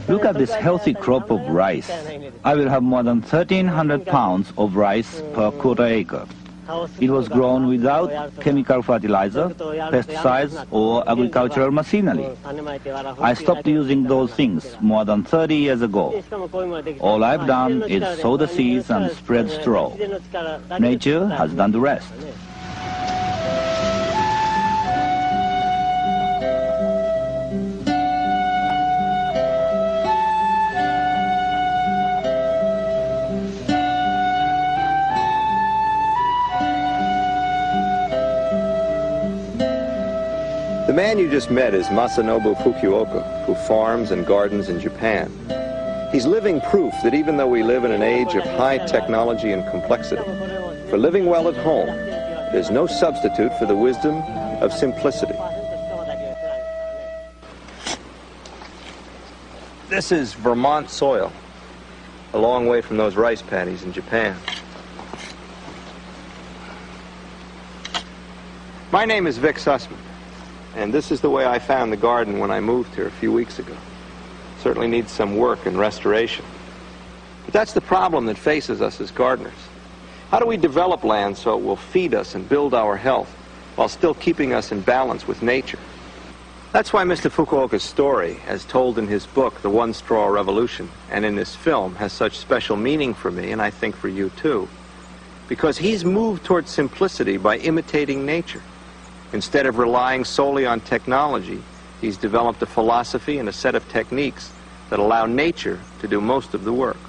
Look at this healthy crop of rice. I will have more than 1,300 pounds of rice per quarter acre. It was grown without chemical fertilizer, pesticides, or agricultural machinery. I stopped using those things more than 30 years ago. All I've done is sow the seeds and spread straw. Nature has done the rest. The man you just met is Masanobu Fukuoka, who farms and gardens in Japan. He's living proof that even though we live in an age of high technology and complexity, for living well at home, there's no substitute for the wisdom of simplicity. This is Vermont soil, a long way from those rice paddies in Japan. My name is Vic Sussman. And this is the way I found the garden when I moved here a few weeks ago. Certainly needs some work and restoration. But that's the problem that faces us as gardeners. How do we develop land so it will feed us and build our health while still keeping us in balance with nature? That's why Mr. Fukuoka's story, as told in his book, The One Straw Revolution, and in this film, has such special meaning for me, and I think for you too. Because he's moved towards simplicity by imitating nature. Instead of relying solely on technology, he's developed a philosophy and a set of techniques that allow nature to do most of the work.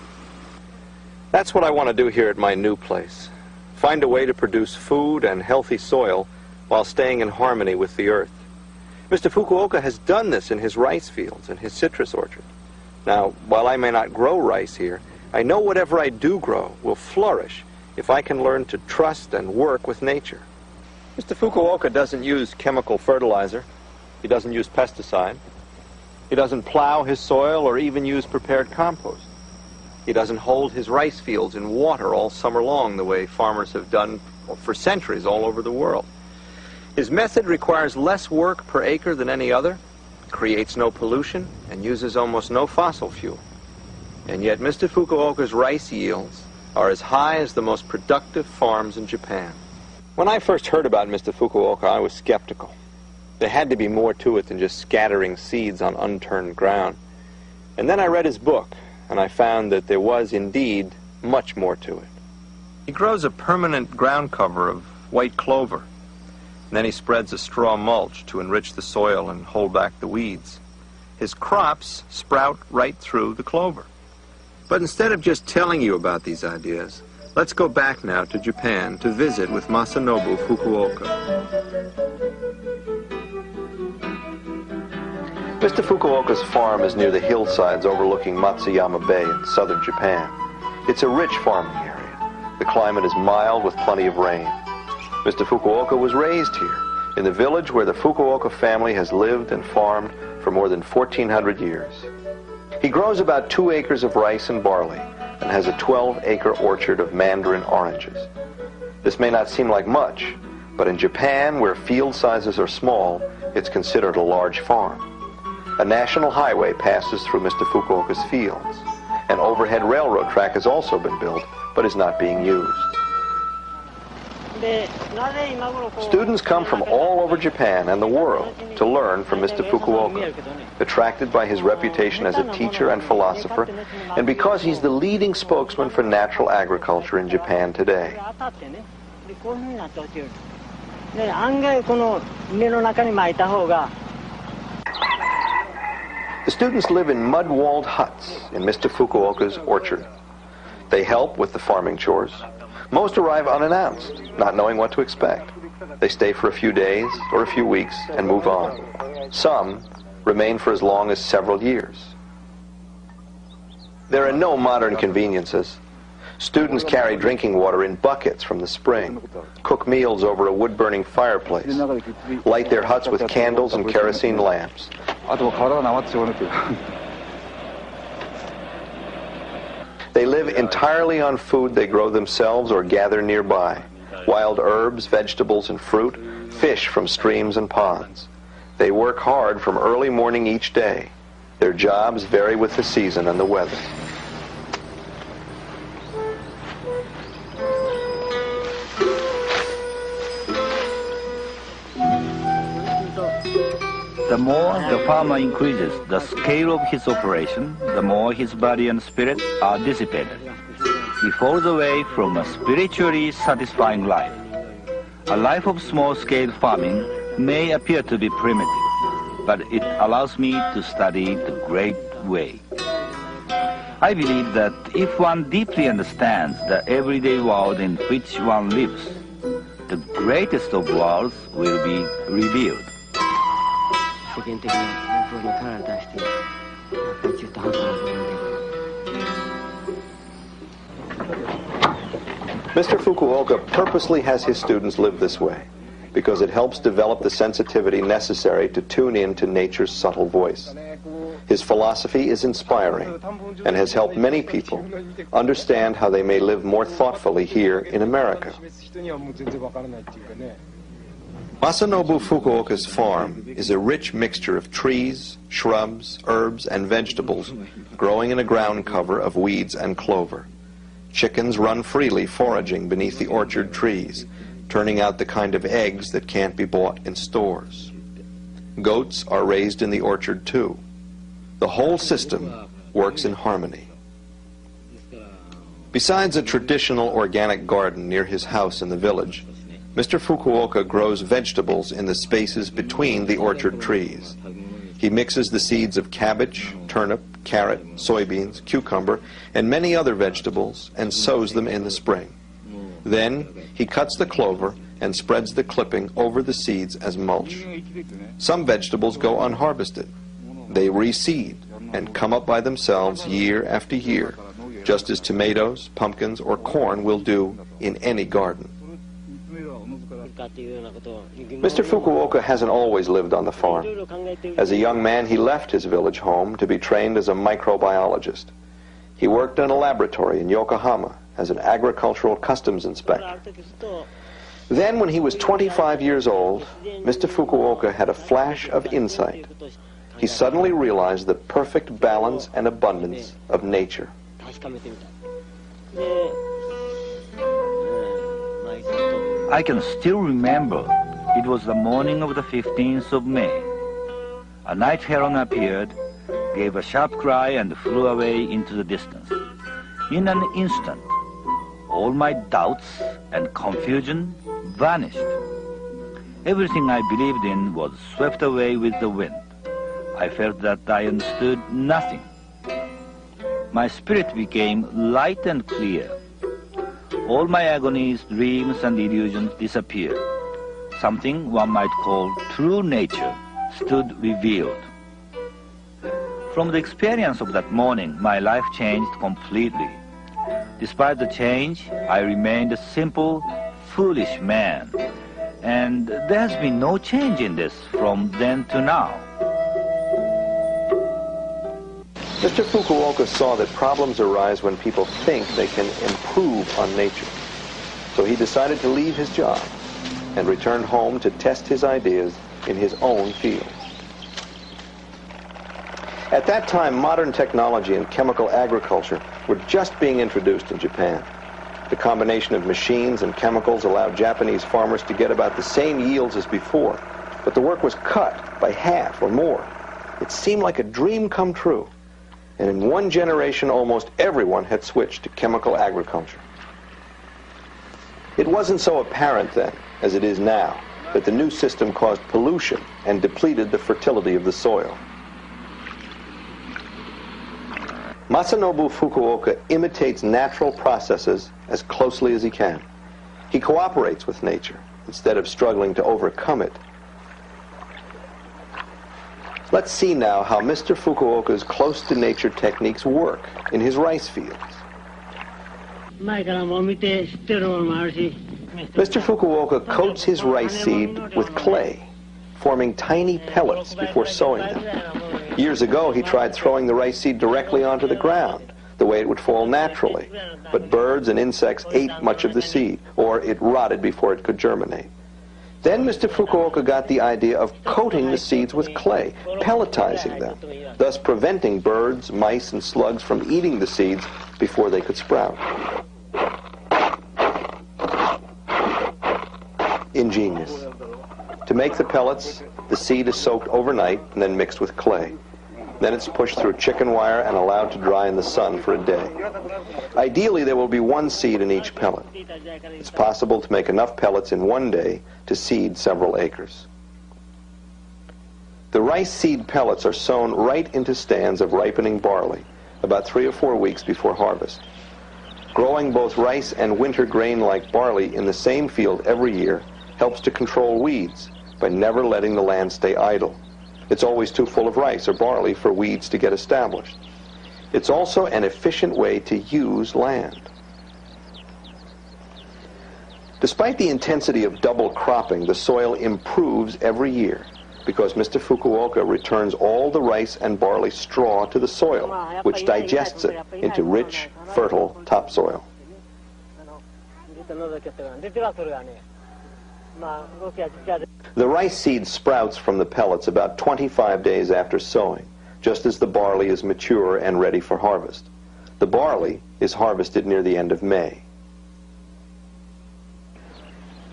That's what I want to do here at my new place. Find a way to produce food and healthy soil while staying in harmony with the earth. Mr. Fukuoka has done this in his rice fields and his citrus orchard. Now, while I may not grow rice here, I know whatever I do grow will flourish if I can learn to trust and work with nature. Mr. Fukuoka doesn't use chemical fertilizer. He doesn't use pesticide. He doesn't plow his soil or even use prepared compost. He doesn't hold his rice fields in water all summer long the way farmers have done for centuries all over the world. His method requires less work per acre than any other, creates no pollution, and uses almost no fossil fuel. And yet Mr. Fukuoka's rice yields are as high as the most productive farms in Japan. When I first heard about Mr. Fukuoka, I was skeptical. There had to be more to it than just scattering seeds on unturned ground. And then I read his book, and I found that there was indeed much more to it. He grows a permanent ground cover of white clover, and then he spreads a straw mulch to enrich the soil and hold back the weeds. His crops sprout right through the clover. But instead of just telling you about these ideas, let's go back now to Japan to visit with Masanobu Fukuoka. Mr. Fukuoka's farm is near the hillsides overlooking Matsuyama Bay in southern Japan. It's a rich farming area. The climate is mild with plenty of rain. Mr. Fukuoka was raised here, in the village where the Fukuoka family has lived and farmed for more than 1,400 years. He grows about 2 acres of rice and barley, and has a 12-acre orchard of mandarin oranges. This may not seem like much, but in Japan, where field sizes are small, it's considered a large farm. A national highway passes through Mr. Fukuoka's fields. An overhead railroad track has also been built, but is not being used. Students come from all over Japan and the world to learn from Mr. Fukuoka, attracted by his reputation as a teacher and philosopher, and because he's the leading spokesman for natural agriculture in Japan today. The students live in mud-walled huts in Mr. Fukuoka's orchard. They help with the farming chores. Most arrive unannounced, not knowing what to expect. They stay for a few days or a few weeks and move on. Some remain for as long as several years. There are no modern conveniences. Students carry drinking water in buckets from the spring, cook meals over a wood-burning fireplace, light their huts with candles and kerosene lamps. They live entirely on food they grow themselves or gather nearby. Wild herbs, vegetables, and fruit, fish from streams and ponds. They work hard from early morning each day. Their jobs vary with the season and the weather. The more the farmer increases the scale of his operation, the more his body and spirit are dissipated. He falls away from a spiritually satisfying life. A life of small-scale farming may appear to be primitive, but it allows me to study the great way. I believe that if one deeply understands the everyday world in which one lives, the greatest of worlds will be revealed. Mr. Fukuoka purposely has his students live this way because it helps develop the sensitivity necessary to tune in to nature's subtle voice. His philosophy is inspiring and has helped many people understand how they may live more thoughtfully here in America. Masanobu Fukuoka's farm is a rich mixture of trees, shrubs, herbs, and vegetables growing in a ground cover of weeds and clover. Chickens run freely foraging beneath the orchard trees, turning out the kind of eggs that can't be bought in stores. Goats are raised in the orchard too. The whole system works in harmony. Besides a traditional organic garden near his house in the village, Mr. Fukuoka grows vegetables in the spaces between the orchard trees. He mixes the seeds of cabbage, turnip, carrot, soybeans, cucumber, and many other vegetables and sows them in the spring. Then he cuts the clover and spreads the clipping over the seeds as mulch. Some vegetables go unharvested. They reseed and come up by themselves year after year, just as tomatoes, pumpkins, or corn will do in any garden. Mr. Fukuoka hasn't always lived on the farm. As a young man, he left his village home to be trained as a microbiologist. He worked in a laboratory in Yokohama as an agricultural customs inspector. Then, when he was 25 years old, Mr. Fukuoka had a flash of insight. He suddenly realized the perfect balance and abundance of nature. I can still remember it was the morning of the 15th of May. A night heron appeared, gave a sharp cry and flew away into the distance. In an instant, all my doubts and confusion vanished. Everything I believed in was swept away with the wind. I felt that I understood nothing. My spirit became light and clear. All my agonies, dreams, and illusions disappeared. Something one might call true nature stood revealed. From the experience of that morning, my life changed completely. Despite the change, I remained a simple, foolish man. And there has been no change in this from then to now. Mr. Fukuoka saw that problems arise when people think they can improve on nature. So he decided to leave his job and return home to test his ideas in his own field. At that time, modern technology and chemical agriculture were just being introduced in Japan. The combination of machines and chemicals allowed Japanese farmers to get about the same yields as before, but the work was cut by half or more. It seemed like a dream come true. And in one generation, almost everyone had switched to chemical agriculture. It wasn't so apparent then, as it is now, that the new system caused pollution and depleted the fertility of the soil. Masanobu Fukuoka imitates natural processes as closely as he can. He cooperates with nature instead of struggling to overcome it. Let's see now how Mr. Fukuoka's close-to-nature techniques work in his rice fields. Mr. Fukuoka coats his rice seed with clay, forming tiny pellets before sowing them. Years ago, he tried throwing the rice seed directly onto the ground, the way it would fall naturally, but birds and insects ate much of the seed, or it rotted before it could germinate. Then Mr. Fukuoka got the idea of coating the seeds with clay, pelletizing them, thus preventing birds, mice, and slugs from eating the seeds before they could sprout. Ingenious. To make the pellets, the seed is soaked overnight and then mixed with clay. Then it's pushed through chicken wire and allowed to dry in the sun for a day. Ideally, there will be one seed in each pellet. It's possible to make enough pellets in one day to seed several acres. The rice seed pellets are sown right into stands of ripening barley, about 3 or 4 weeks before harvest. Growing both rice and winter grain like barley in the same field every year helps to control weeds by never letting the land stay idle. It's always too full of rice or barley for weeds to get established. It's also an efficient way to use land. Despite the intensity of double cropping, the soil improves every year because Mr. Fukuoka returns all the rice and barley straw to the soil, which digests it into rich, fertile topsoil. The rice seed sprouts from the pellets about 25 days after sowing, just as the barley is mature and ready for harvest. The barley is harvested near the end of May.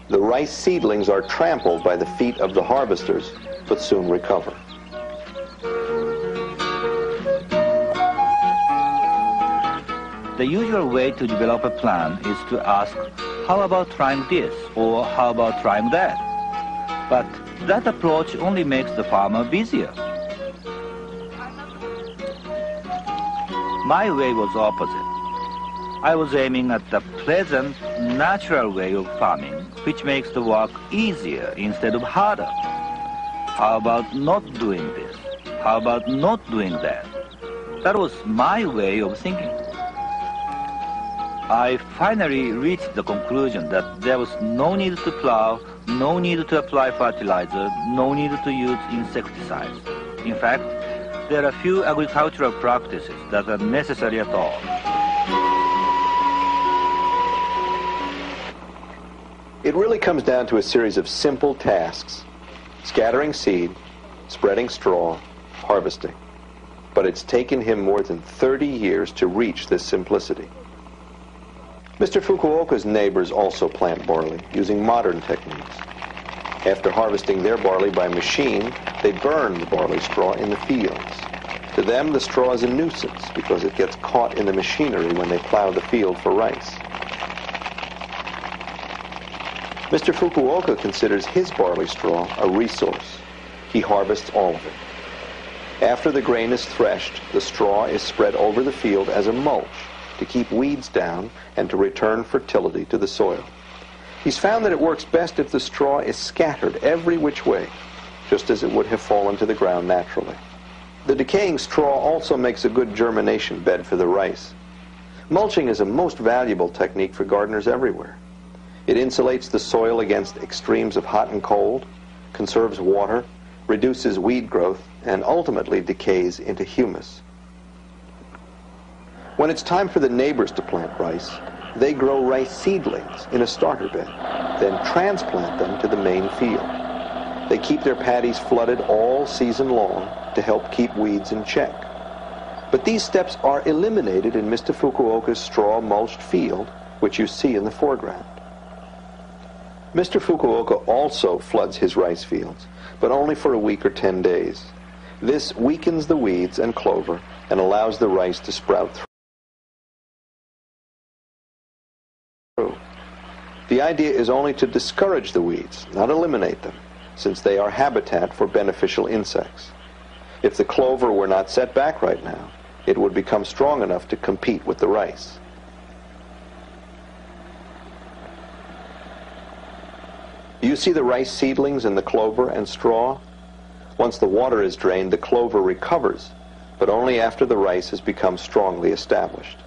The rice seedlings are trampled by the feet of the harvesters, but soon recover. The usual way to develop a plan is to ask, how about trying this, or how about trying that? But that approach only makes the farmer busier. My way was opposite. I was aiming at the pleasant, natural way of farming, which makes the work easier instead of harder. How about not doing this? How about not doing that? That was my way of thinking. I finally reached the conclusion that there was no need to plow, no need to apply fertilizer, no need to use insecticides. In fact, there are few agricultural practices that are necessary at all. It really comes down to a series of simple tasks: scattering seed, spreading straw, harvesting. But it's taken him more than 30 years to reach this simplicity. Mr. Fukuoka's neighbors also plant barley using modern techniques. After harvesting their barley by machine, they burn the barley straw in the fields. To them, the straw is a nuisance because it gets caught in the machinery when they plow the field for rice. Mr. Fukuoka considers his barley straw a resource. He harvests all of it. After the grain is threshed, the straw is spread over the field as a mulch to keep weeds down and to return fertility to the soil. He's found that it works best if the straw is scattered every which way, just as it would have fallen to the ground naturally. The decaying straw also makes a good germination bed for the rice. Mulching is a most valuable technique for gardeners everywhere. It insulates the soil against extremes of hot and cold, conserves water, reduces weed growth, and ultimately decays into humus. When it's time for the neighbors to plant rice, they grow rice seedlings in a starter bed, then transplant them to the main field. They keep their paddies flooded all season long to help keep weeds in check. But these steps are eliminated in Mr. Fukuoka's straw-mulched field, which you see in the foreground. Mr. Fukuoka also floods his rice fields, but only for a week or 10 days. This weakens the weeds and clover and allows the rice to sprout through. The idea is only to discourage the weeds, not eliminate them, since they are habitat for beneficial insects. If the clover were not set back right now, it would become strong enough to compete with the rice. You see the rice seedlings in the clover and straw? Once the water is drained, the clover recovers, but only after the rice has become strongly established.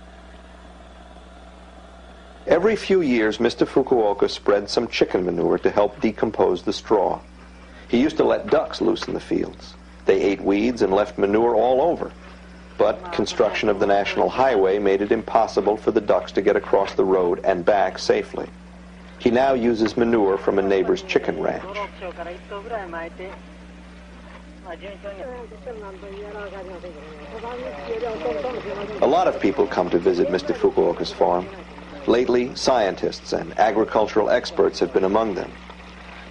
Every few years, Mr. Fukuoka spread some chicken manure to help decompose the straw. He used to let ducks loose in the fields. They ate weeds and left manure all over. But construction of the national highway made it impossible for the ducks to get across the road and back safely. He now uses manure from a neighbor's chicken ranch. A lot of people come to visit Mr. Fukuoka's farm. Lately, scientists and agricultural experts have been among them.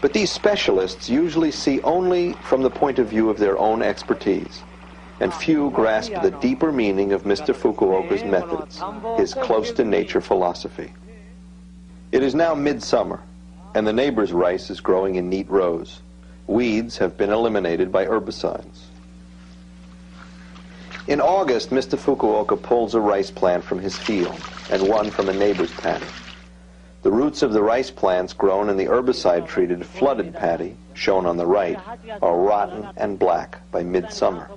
But these specialists usually see only from the point of view of their own expertise, and few grasp the deeper meaning of Mr. Fukuoka's methods, his close-to-nature philosophy. It is now midsummer, and the neighbor's rice is growing in neat rows. Weeds have been eliminated by herbicides. In August, Mr. Fukuoka pulls a rice plant from his field and one from a neighbor's paddy. The roots of the rice plants grown in the herbicide-treated flooded paddy, shown on the right, are rotten and black by midsummer.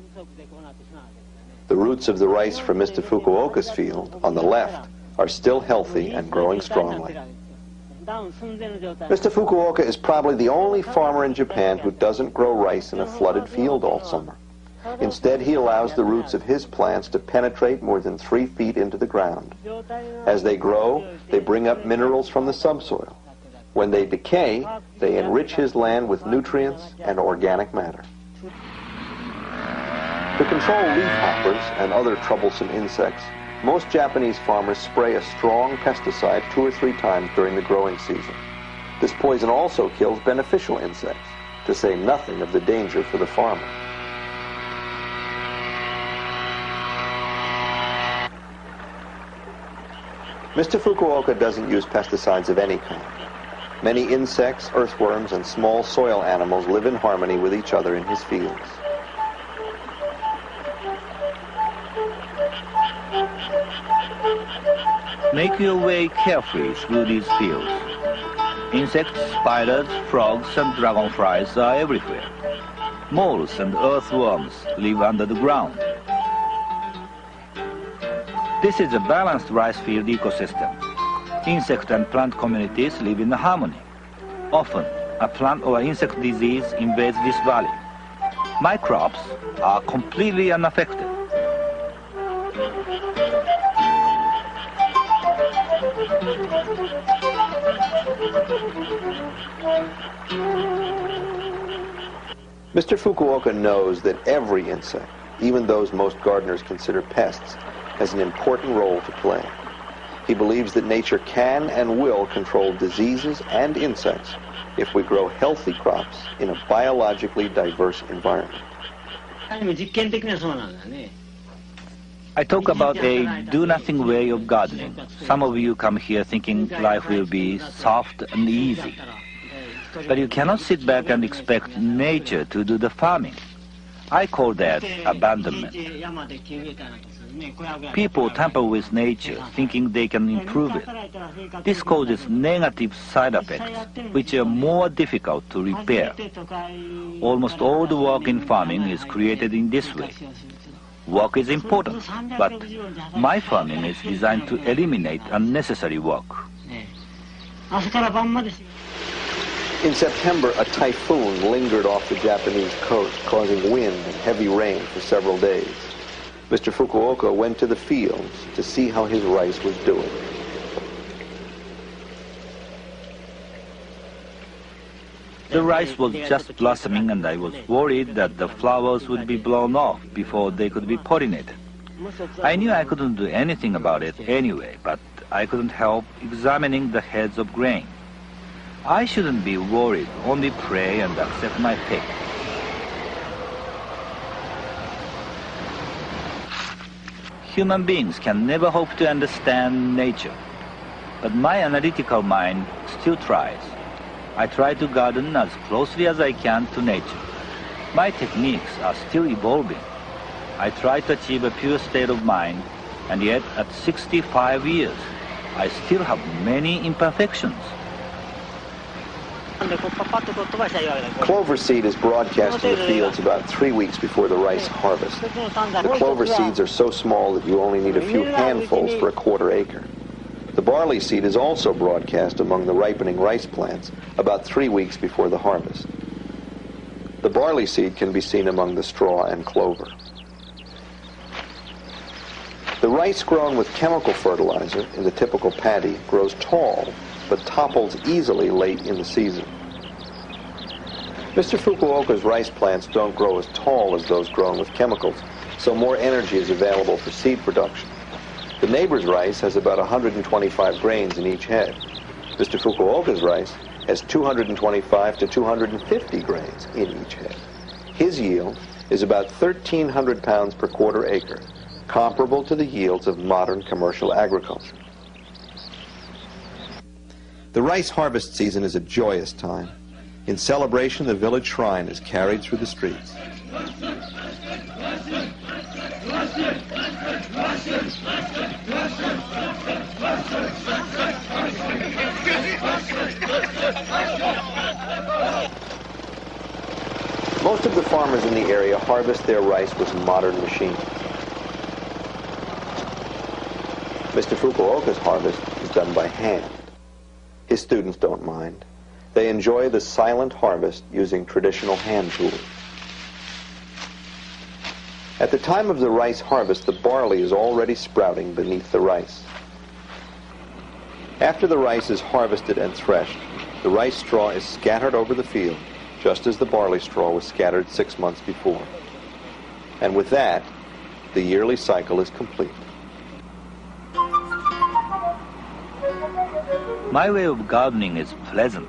The roots of the rice from Mr. Fukuoka's field, on the left, are still healthy and growing strongly. Mr. Fukuoka is probably the only farmer in Japan who doesn't grow rice in a flooded field all summer. Instead, he allows the roots of his plants to penetrate more than 3 feet into the ground. As they grow, they bring up minerals from the subsoil. When they decay, they enrich his land with nutrients and organic matter. To control leafhoppers and other troublesome insects, most Japanese farmers spray a strong pesticide 2 or 3 times during the growing season. This poison also kills beneficial insects, to say nothing of the danger for the farmer. Mr. Fukuoka doesn't use pesticides of any kind. Many insects, earthworms, and small soil animals live in harmony with each other in his fields. Make your way carefully through these fields. Insects, spiders, frogs, and dragonflies are everywhere. Moles and earthworms live under the ground. This is a balanced rice field ecosystem. Insect and plant communities live in harmony. Often, a plant or insect disease invades this valley. My crops are completely unaffected. Mr. Fukuoka knows that every insect, even those most gardeners consider pests, has an important role to play. He believes that nature can and will control diseases and insects if we grow healthy crops in a biologically diverse environment. I talk about a do-nothing way of gardening. Some of you come here thinking life will be soft and easy. But you cannot sit back and expect nature to do the farming. I call that abandonment. People tamper with nature, thinking they can improve it. This causes negative side effects, which are more difficult to repair. Almost all the work in farming is created in this way. Work is important, but my farming is designed to eliminate unnecessary work. In September, a typhoon lingered off the Japanese coast, causing wind and heavy rain for several days. Mr. Fukuoka went to the fields to see how his rice was doing. The rice was just blossoming, and I was worried that the flowers would be blown off before they could be pollinated. I knew I couldn't do anything about it anyway, but I couldn't help examining the heads of grain. I shouldn't be worried, only pray and accept my fate. Human beings can never hope to understand nature, but my analytical mind still tries. I try to garden as closely as I can to nature. My techniques are still evolving. I try to achieve a pure state of mind, and yet at 65 years, I still have many imperfections. Clover seed is broadcast in the fields about 3 weeks before the rice harvest. The clover seeds are so small that you only need a few handfuls for a quarter acre. The barley seed is also broadcast among the ripening rice plants about 3 weeks before the harvest. The barley seed can be seen among the straw and clover. The rice grown with chemical fertilizer in the typical paddy grows tall but topples easily late in the season. Mr. Fukuoka's rice plants don't grow as tall as those grown with chemicals, so more energy is available for seed production. The neighbor's rice has about 125 grains in each head. Mr. Fukuoka's rice has 225 to 250 grains in each head. His yield is about 1,300 pounds per quarter acre, comparable to the yields of modern commercial agriculture. The rice harvest season is a joyous time. In celebration, the village shrine is carried through the streets. Most of the farmers in the area harvest their rice with modern machines. Mr. Fukuoka's harvest is done by hand. His students don't mind. They enjoy the silent harvest using traditional hand tools. At the time of the rice harvest, the barley is already sprouting beneath the rice. After the rice is harvested and threshed, the rice straw is scattered over the field, just as the barley straw was scattered 6 months before. And with that, the yearly cycle is complete. My way of gardening is pleasant.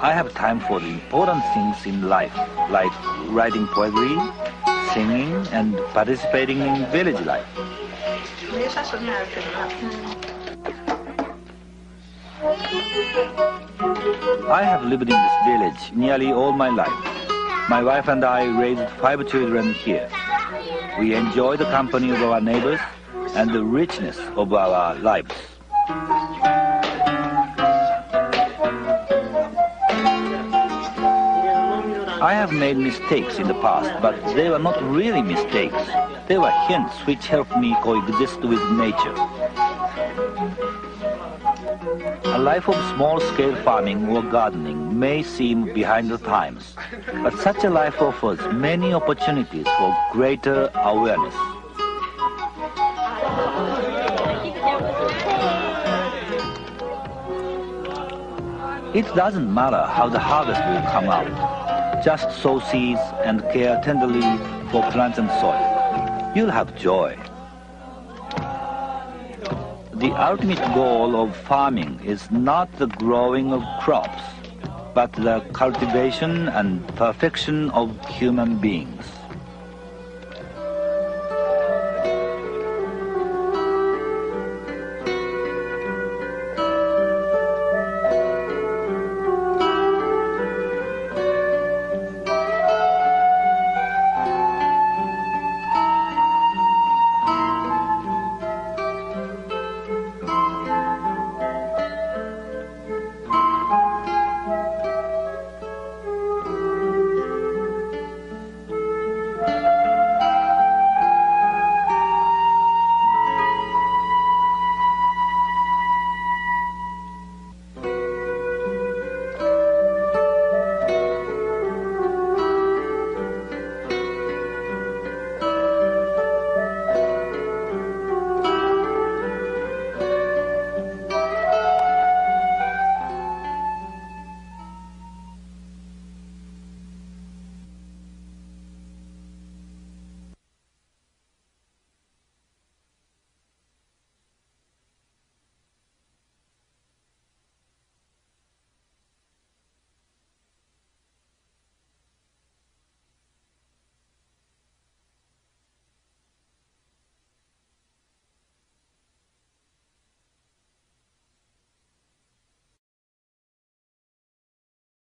I have time for the important things in life, like writing poetry, singing, and participating in village life. I have lived in this village nearly all my life. My wife and I raised 5 children here. We enjoy the company of our neighbors and the richness of our lives. I have made mistakes in the past, but they were not really mistakes. They were hints which helped me coexist with nature. A life of small-scale farming or gardening may seem behind the times, but such a life offers many opportunities for greater awareness. It doesn't matter how the harvest will come out. Just sow seeds and care tenderly for plants and soil. You'll have joy. The ultimate goal of farming is not the growing of crops, but the cultivation and perfection of human beings.